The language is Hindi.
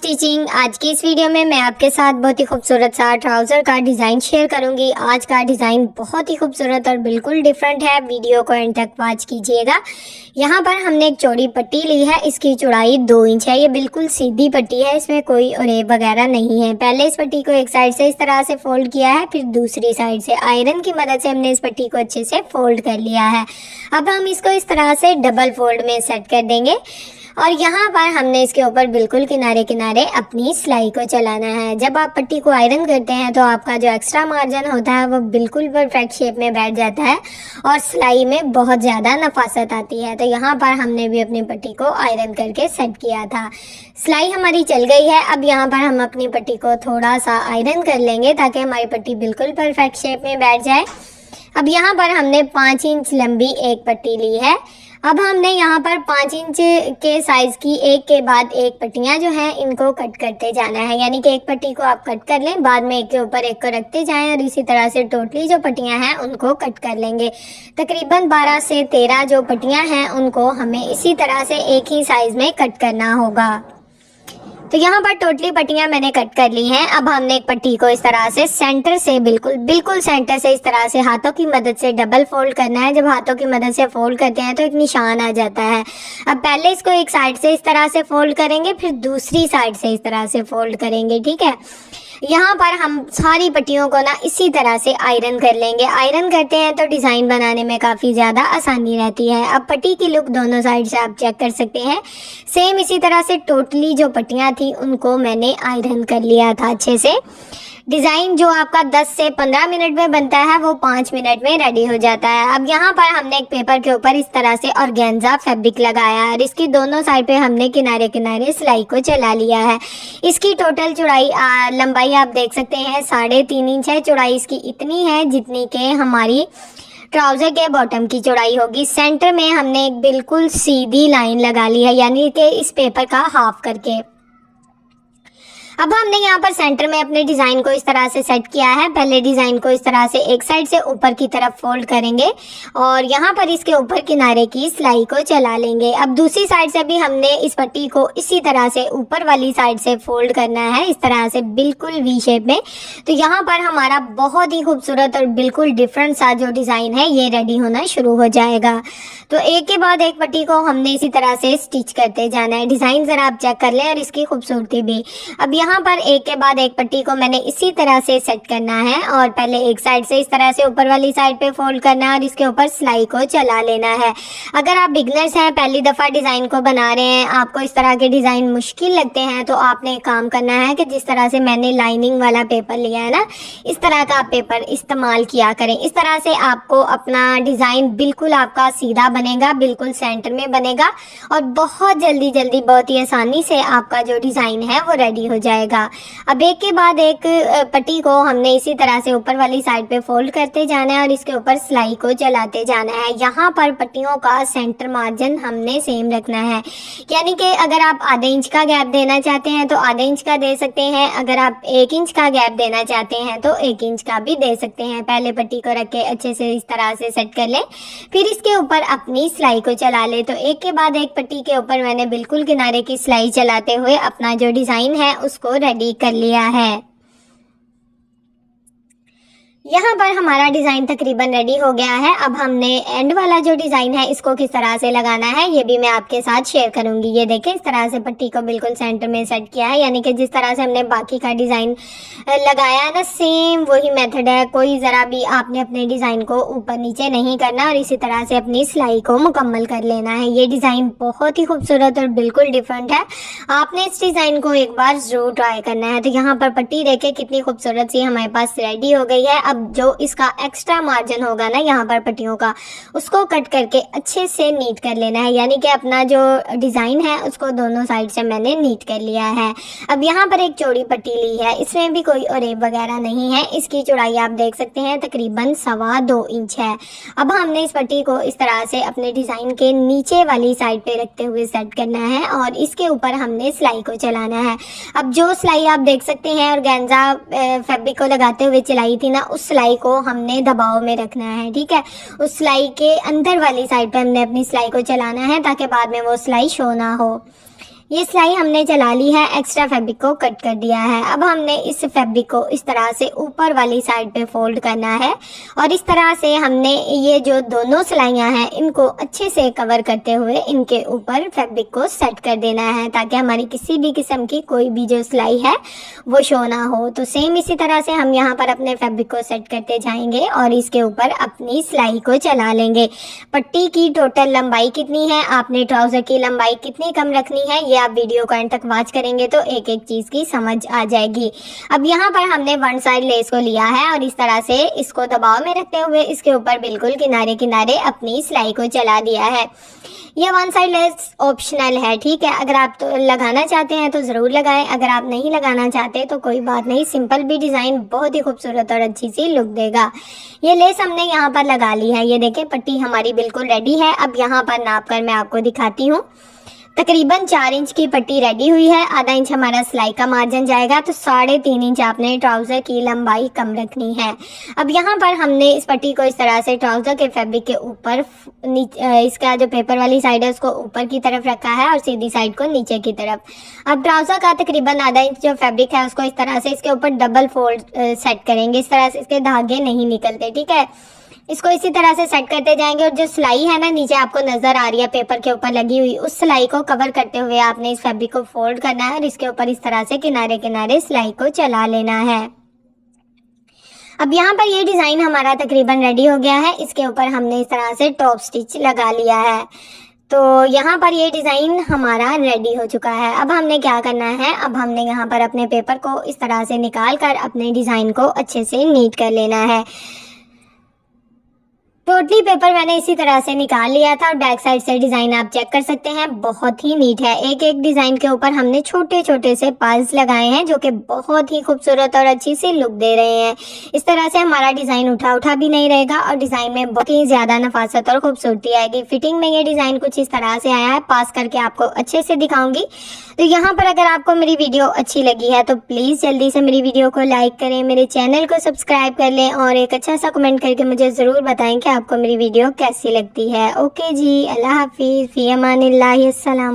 स्टिचिंग। आज की इस वीडियो में मैं आपके साथ बहुत ही खूबसूरत सा ट्राउज़र का डिज़ाइन शेयर करूंगी। आज का डिज़ाइन बहुत ही खूबसूरत और बिल्कुल डिफरेंट है। वीडियो को एंड तक वॉच कीजिएगा। यहाँ पर हमने एक चौड़ी पट्टी ली है। इसकी चौड़ाई 2 इंच है। ये बिल्कुल सीधी पट्टी है, इसमें कोई उरेब वगैरह नहीं है। पहले इस पट्टी को एक साइड से इस तरह से फोल्ड किया है, फिर दूसरी साइड से आयरन की मदद से हमने इस पट्टी को अच्छे से फोल्ड कर लिया है। अब हम इसको इस तरह से डबल फोल्ड में सेट कर देंगे और यहाँ पर हमने इसके ऊपर बिल्कुल किनारे किनारे अपनी सिलाई को चलाना है। जब आप पट्टी को आयरन करते हैं तो आपका जो एक्स्ट्रा मार्जिन होता है वो बिल्कुल परफेक्ट शेप में बैठ जाता है और सिलाई में बहुत ज़्यादा नफासत आती है। तो यहाँ पर हमने भी अपनी पट्टी को आयरन करके सेट किया था। सिलाई हमारी चल गई है। अब यहाँ पर हम अपनी पट्टी को थोड़ा सा आयरन कर लेंगे ताकि हमारी पट्टी बिल्कुल परफेक्ट शेप में बैठ जाए। अब यहाँ पर हमने 5 इंच लंबी एक पट्टी ली है। अब हमने यहाँ पर 5 इंच के साइज़ की एक के बाद एक पट्टियाँ जो हैं इनको कट करते जाना है। यानी कि एक पट्टी को आप कट कर लें, बाद में एक के ऊपर एक को रखते जाएं और इसी तरह से टोटली जो पट्टियाँ हैं उनको कट कर लेंगे। तकरीबन 12 से 13 जो पट्टियाँ हैं उनको हमें इसी तरह से एक ही साइज़ में कट करना होगा। तो यहाँ पर टोटली पट्टियाँ मैंने कट कर ली हैं। अब हमने एक पट्टी को इस तरह से सेंटर से बिल्कुल सेंटर से इस तरह से हाथों की मदद से डबल फोल्ड करना है। जब हाथों की मदद से फोल्ड करते हैं तो एक निशान आ जाता है। अब पहले इसको एक साइड से इस तरह से फोल्ड करेंगे, फिर दूसरी साइड से इस तरह से फोल्ड करेंगे। ठीक है, यहाँ पर हम सारी पट्टियों को ना इसी तरह से आयरन कर लेंगे। आयरन करते हैं तो डिज़ाइन बनाने में काफ़ी ज़्यादा आसानी रहती है। अब पट्टी की लुक दोनों साइड से आप चेक कर सकते हैं। सेम इसी तरह से टोटली जो पट्टियाँ थी उनको मैंने आयरन कर लिया था अच्छे से। डिज़ाइन जो आपका 10 से 15 मिनट में बनता है वो 5 मिनट में रेडी हो जाता है। अब यहाँ पर हमने एक पेपर के ऊपर इस तरह से ऑर्गेन्जा फैब्रिक लगाया है और इसकी दोनों साइड पे हमने किनारे किनारे सिलाई को चला लिया है। इसकी टोटल चौड़ाई लंबाई आप देख सकते हैं 3.5 इंच है। चौड़ाई इसकी इतनी है जितनी के हमारी ट्राउज़र के बॉटम की चौड़ाई होगी। सेंटर में हमने एक बिल्कुल सीधी लाइन लगा ली है, यानी कि इस पेपर का हाफ करके। अब हमने यहाँ पर सेंटर में अपने डिज़ाइन को इस तरह से सेट किया है। पहले डिज़ाइन को इस तरह से एक साइड से ऊपर की तरफ फोल्ड करेंगे और यहाँ पर इसके ऊपर किनारे की सिलाई को चला लेंगे। अब दूसरी साइड से भी हमने इस पट्टी को इसी तरह से ऊपर वाली साइड से फोल्ड करना है, इस तरह से बिल्कुल वी शेप में। तो यहाँ पर हमारा बहुत ही खूबसूरत और बिल्कुल डिफरेंट सा जो डिज़ाइन है ये रेडी होना शुरू हो जाएगा। तो एक के बाद एक पट्टी को हमने इसी तरह से स्टिच करते जाना है। डिज़ाइन ज़रा आप चेक कर लें और इसकी खूबसूरती भी। अब यहाँ पर एक के बाद एक पट्टी को मैंने इसी तरह से सेट करना है और पहले एक साइड से इस तरह से ऊपर वाली साइड पे फोल्ड करना है और इसके ऊपर सिलाई को चला लेना है। अगर आप बिगनर्स हैं, पहली दफ़ा डिज़ाइन को बना रहे हैं, आपको इस तरह के डिज़ाइन मुश्किल लगते हैं, तो आपने एक काम करना है कि जिस तरह से मैंने लाइनिंग वाला पेपर लिया है ना, इस तरह का आप पेपर इस्तेमाल किया करें। इस तरह से आपको अपना डिज़ाइन बिल्कुल आपका सीधा बनेगा, बिल्कुल सेंटर में बनेगा और बहुत जल्दी बहुत ही आसानी से आपका जो डिज़ाइन है वो रेडी हो जाएगा। अब एक के बाद एक पट्टी को हमने इसी तरह से ऊपर वाली साइड पे फोल्ड करते जाना है और इसके ऊपर सिलाई को चलाते जाना है। यहाँ पर पट्टियों का सेंटर मार्जिन हमने सेम रखना है, यानी कि अगर आप आधे इंच का गैप देना चाहते हैं तो आधे इंच का दे सकते हैं। अगर आप 1 इंच का गैप देना चाहते हैं तो 1 इंच का भी दे सकते हैं। पहले पट्टी को रख के अच्छे से इस तरह से सेट कर लें, फिर इसके ऊपर अपनी सिलाई को चला ले। तो एक के बाद एक पट्टी के ऊपर मैंने बिल्कुल किनारे की सिलाई चलाते हुए अपना जो डिज़ाइन है उसको रेडी कर लिया है। यहाँ पर हमारा डिज़ाइन तकरीबन रेडी हो गया है। अब हमने एंड वाला जो डिज़ाइन है इसको किस तरह से लगाना है ये भी मैं आपके साथ शेयर करूंगी। ये देखें, इस तरह से पट्टी को बिल्कुल सेंटर में सेट किया है, यानी कि जिस तरह से हमने बाकी का डिज़ाइन लगाया है ना, सेम वही मेथड है। कोई ज़रा भी आपने अपने डिज़ाइन को ऊपर नीचे नहीं करना और इसी तरह से अपनी सिलाई को मुकम्मल कर लेना है। ये डिज़ाइन बहुत ही खूबसूरत और बिल्कुल डिफरेंट है। आपने इस डिज़ाइन को एक बार ज़रूर ट्राई करना है। तो यहाँ पर पट्टी देखें कितनी खूबसूरत सी हमारे पास रेडी हो गई है। अब जो इसका एक्स्ट्रा मार्जिन होगा ना यहाँ पर पट्टियों का, उसको कट करके अच्छे से नीट कर लेना है, यानी कि अपना जो डिज़ाइन है उसको दोनों साइड से मैंने नीट कर लिया है। अब यहाँ पर एक चौड़ी पट्टी ली है, इसमें भी कोई उरेब वगैरह नहीं है। इसकी चौड़ाई आप देख सकते हैं तकरीबन 2.25 इंच है। अब हमने इस पट्टी को इस तरह से अपने डिज़ाइन के नीचे वाली साइड पे रखते हुए सेट करना है और इसके ऊपर हमने सिलाई को चलाना है। अब जो सिलाई आप देख सकते हैं ऑर्गेन्जा फैब्रिक को लगाते हुए चलाई थी ना, उस सिलाई को हमने दबाव में रखना है। ठीक है, उस सिलाई के अंदर वाली साइड पे हमने अपनी सिलाई को चलाना है ताकि बाद में वो सिलाई शो ना हो। ये सिलाई हमने चला ली है, एक्स्ट्रा फैब्रिक को कट कर दिया है। अब हमने इस फैब्रिक को इस तरह से ऊपर वाली साइड पे फोल्ड करना है और इस तरह से हमने ये जो दोनों सिलाइयाँ हैं इनको अच्छे से कवर करते हुए इनके ऊपर फैब्रिक को सेट कर देना है, ताकि हमारी किसी भी किस्म की कोई भी जो सिलाई है वो शो ना हो। तो सेम इसी तरह से हम यहाँ पर अपने फैब्रिक को सेट करते जाएंगे और इसके ऊपर अपनी सिलाई को चला लेंगे। पट्टी की टोटल लंबाई कितनी है, आपने ट्राउजर की लंबाई कितनी कम रखनी है, ये आप वीडियो को एंड तक वॉच करेंगे तो एक एक चीज की समझ आ जाएगी। अब यहाँ पर हमने वन साइड लेस को लिया है और इस तरह से इसको दबाव में रखते हुए इसके ऊपर बिल्कुल किनारे किनारे अपनी सिलाई को चला दिया है। ये वन साइड लेस ऑप्शनल है, ठीक है। अगर आप तो लगाना चाहते हैं तो ज़रूर लगाएं, अगर आप नहीं लगाना चाहते तो कोई बात नहीं, सिंपल भी डिज़ाइन बहुत ही खूबसूरत और अच्छी सी लुक देगा। ये लेस हमने यहाँ पर लगा ली है, ये देखें पट्टी हमारी बिल्कुल रेडी है। अब यहाँ पर नाप कर मैं आपको दिखाती हूँ। तकरीबन 4 इंच की पट्टी रेडी हुई है, आधा इंच हमारा सिलाई का मार्जिन जाएगा, तो 3.5 इंच आपने ट्राउज़र की लंबाई कम रखनी है। अब यहाँ पर हमने इस पट्टी को इस तरह से ट्राउज़र के फैब्रिक के ऊपर इसका जो पेपर वाली साइड है उसको ऊपर की तरफ रखा है और सीधी साइड को नीचे की तरफ। अब ट्राउज़र का तकरीबन आधा इंच जो फैब्रिक है उसको इस तरह से इसके ऊपर डबल फोल्ड सेट करेंगे, इस तरह से इसके धागे नहीं निकलते, ठीक है। इसको इसी तरह से सेट करते जाएंगे और जो सिलाई है ना नीचे आपको नजर आ रही है पेपर के ऊपर लगी हुई, उस सिलाई को कवर करते हुए आपने इस फैब्रिक को फोल्ड करना है और इसके ऊपर इस तरह से किनारे किनारे सिलाई को चला लेना है। अब यहाँ पर ये डिज़ाइन हमारा तकरीबन रेडी हो गया है, इसके ऊपर हमने इस तरह से टॉप स्टिच लगा लिया है। तो यहाँ पर ये डिज़ाइन हमारा रेडी हो चुका है। अब हमने क्या करना है, अब हमने यहाँ पर अपने पेपर को इस तरह से निकाल कर अपने डिज़ाइन को अच्छे से नीट कर लेना है। टोटली पेपर मैंने इसी तरह से निकाल लिया था और बैक साइड से डिज़ाइन आप चेक कर सकते हैं, बहुत ही नीट है। एक एक डिज़ाइन के ऊपर हमने छोटे छोटे से पर्ल्स लगाए हैं जो कि बहुत ही खूबसूरत और अच्छी सी लुक दे रहे हैं। इस तरह से हमारा डिज़ाइन उठा उठा भी नहीं रहेगा और डिज़ाइन में बहुत ही ज़्यादा नफासत और खूबसूरती आएगी। फिटिंग में ये डिज़ाइन कुछ इस तरह से आया है, पास करके आपको अच्छे से दिखाऊंगी। तो यहाँ पर अगर आपको मेरी वीडियो अच्छी लगी है तो प्लीज़ जल्दी से मेरी वीडियो को लाइक करें, मेरे चैनल को सब्सक्राइब कर लें और एक अच्छा सा कमेंट करके मुझे ज़रूर बताएं कि आपको मेरी वीडियो कैसी लगती है। ओके जी, अल्लाह हाफिज़, फ़ी अमानिल्लाह, अस्सलाम।